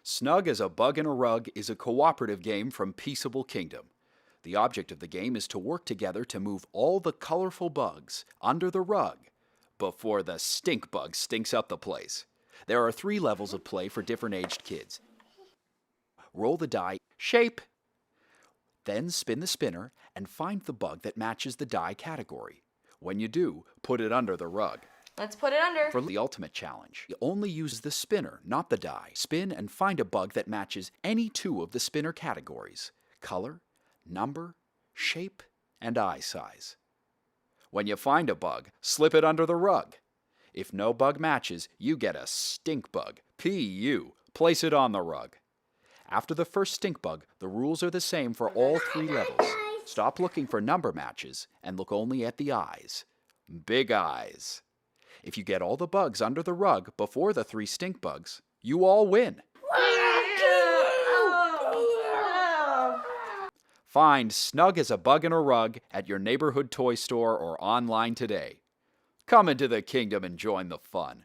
Snug as a Bug in a Rug is a cooperative game from Peaceable Kingdom. The object of the game is to work together to move all the colorful bugs under the rug before the stink bug stinks up the place. There are 3 levels of play for different aged kids. Roll the die, shape, then spin the spinner and find the bug that matches the die category. When you do, put it under the rug. Let's put it under. For the ultimate challenge, you only use the spinner, not the die. Spin and find a bug that matches any 2 of the spinner categories: color, number, shape, and eye size. When you find a bug, slip it under the rug. If no bug matches, you get a stink bug. P.U. Place it on the rug. After the first stink bug, the rules are the same for all 3 levels. Stop looking for number matches and look only at the eyes. Big eyes. If you get all the bugs under the rug before the 3 stink bugs, you all win. Find Snug as a Bug in a Rug at your neighborhood toy store or online today. Come into the kingdom and join the fun.